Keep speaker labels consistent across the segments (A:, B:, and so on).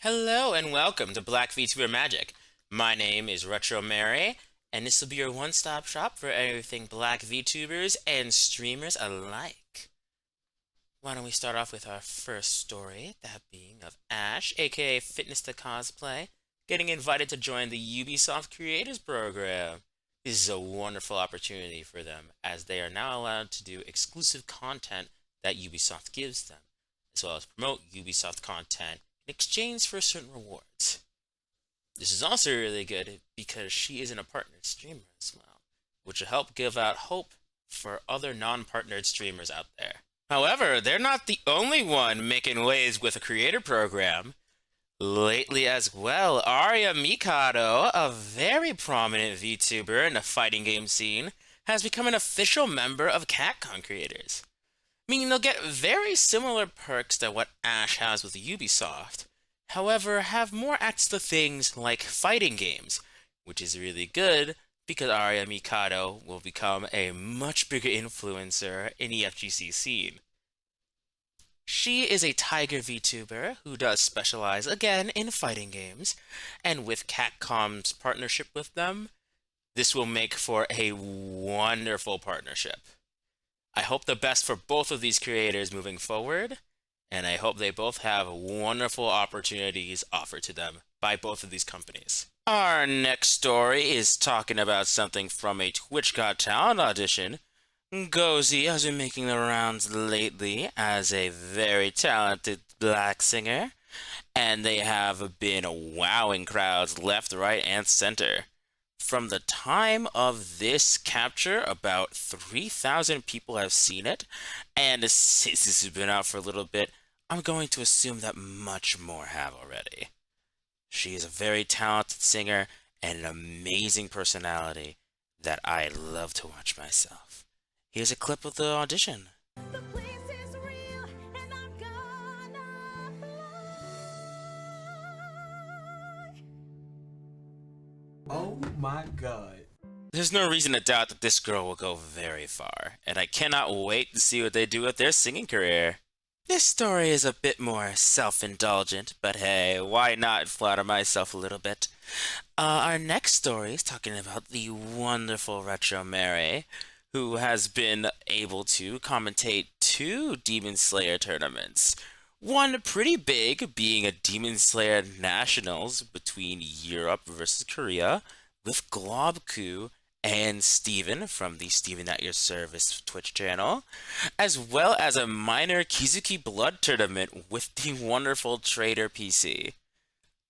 A: Hello and welcome to Black VTuber Magic. My name is Retro Mary, and this will be your one-stop shop for everything Black VTubers and streamers alike. Why don't we start off with our first story, that being of Ash, aka Fitness to Cosplay, getting invited to join the Ubisoft Creators Program. This is a wonderful opportunity for them, as they are now allowed to do exclusive content that Ubisoft gives them, as well as promote Ubisoft content in exchange for certain rewards. This is also really good because she isn't a partnered streamer as well, which will help give out hope for other non-partnered streamers out there. However, they're not the only one making waves with a creator program. Lately as well, Arya Mikado, a very prominent VTuber in the fighting game scene, has become an official member of Capcom Creators, meaning they'll get very similar perks to what Ash has with Ubisoft, however have more access to things like fighting games, which is really good because Arya Mikado will become a much bigger influencer in the FGC scene. She is a Tiger VTuber who does specialize again in fighting games, and with Capcom's partnership with them, this will make for a wonderful partnership. I hope the best for both of these creators moving forward, and I hope they both have wonderful opportunities offered to them by both of these companies. Our next story is talking about something from a Twitch Got Talent audition. NGozi has been making the rounds lately as a very talented black singer, and they have been wowing crowds left, right, and center. From the time of this capture, about 3,000 people have seen it, and since this has been out for a little bit, I'm going to assume that much more have already. She is a very talented singer and an amazing personality that I love to watch myself. Here's a clip of the audition.
B: The place is real, and I'm gonna fly.
C: Oh my god.
A: There's no reason to doubt that this girl will go very far, and I cannot wait to see what they do with their singing career. This story is a bit more self-indulgent, but hey, why not flatter myself a little bit? Our next story is talking about the wonderful Retro Mary, who has been able to commentate 2 Demon Slayer tournaments. One pretty big, being a Demon Slayer Nationals between Europe versus Korea, with Globku and Steven from the Steven at Your Service Twitch channel, as well as a minor Kizuki Blood tournament with the wonderful Trader PC.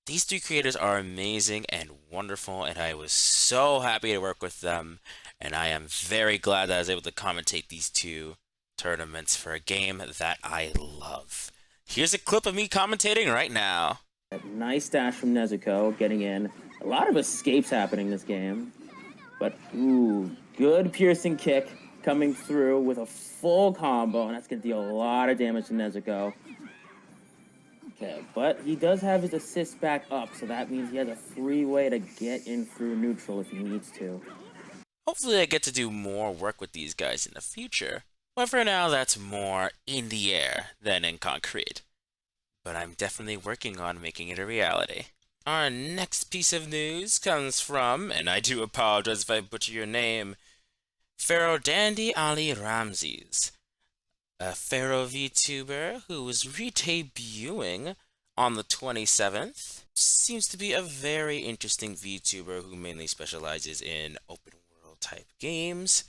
A: These 3 creators are amazing and wonderful, and I was so happy to work with them, and I am very glad that I was able to commentate these 2 tournaments for a game that I love. Here's a clip of me commentating right now.
D: Nice dash from Nezuko, getting in. A lot of escapes happening this game. But, ooh, good piercing kick coming through with a full combo, and that's going to deal a lot of damage to Nezuko. Okay, but he does have his assist back up, so that means he has a free way to get in through neutral if he needs to.
A: Hopefully I get to do more work with these guys in the future, but for now that's more in the air than in concrete. But I'm definitely working on making it a reality. Our next piece of news comes from, and I do apologize if I butcher your name, Pharaoh Dandy Ali Ramses, a Pharaoh VTuber who was re-debuting on the 27th. Seems to be a very interesting VTuber who mainly specializes in open world type games.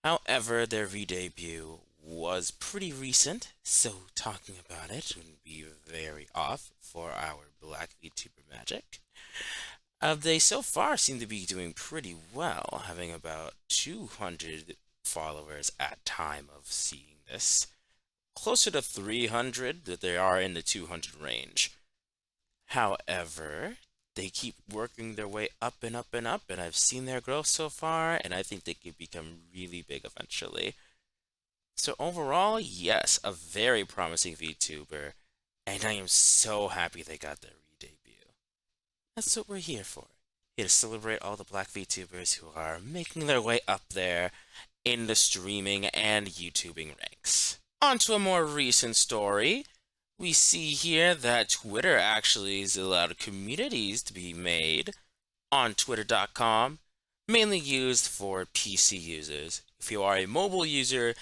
A: However, their re-debut was pretty recent, so talking about it wouldn't be very off for our Black VTuber Magic. They so far seem to be doing pretty well, having about 200 followers at time of seeing this. Closer to 300, that they are in the 200 range. However, they keep working their way up and up and up, and I've seen their growth so far, and I think they could become really big eventually. So overall, yes, a very promising VTuber, and I am so happy they got their re-debut. That's what we're here for. Here to celebrate all the Black VTubers who are making their way up there in the streaming and YouTubing ranks. On to a more recent story. we see here that Twitter actually has allowed communities to be made on twitter.com, mainly used for PC users. If you are a mobile user,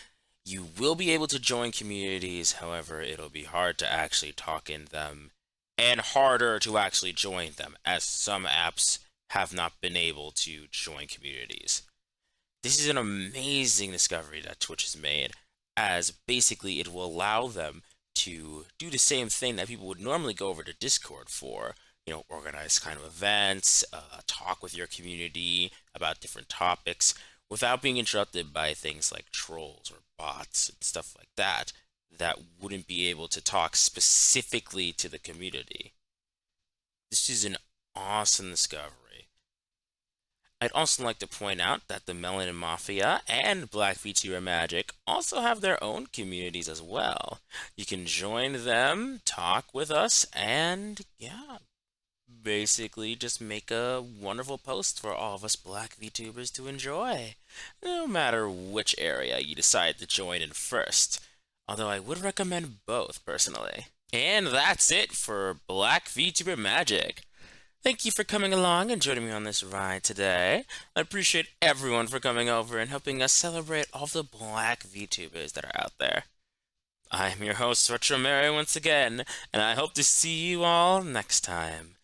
A: you will be able to join communities, however, it'll be hard to actually talk in them and harder to actually join them, as some apps have not been able to join communities. This is an amazing discovery that Twitch has made, as basically it will allow them to do the same thing that people would normally go over to Discord for. Organize kind of events, talk with your community about different topics without being interrupted by things like trolls or bots and stuff like that wouldn't be able to talk specifically to the community. This is an awesome discovery. I'd also like to point out that the Melanin Mafia and Black VTuber Magic also have their own communities as well. You can join them, talk with us, and yeah, basically just make a wonderful post for all of us Black VTubers to enjoy, no matter which area you decide to join in first. Although I would recommend both personally. And that's it for Black VTuber Magic. Thank you for coming along and joining me on this ride today. I appreciate everyone for coming over and helping us celebrate all the Black VTubers that are out there. I'm your host, Retro Mary, once again, and I hope to see you all next time.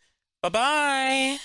A: Bye-bye!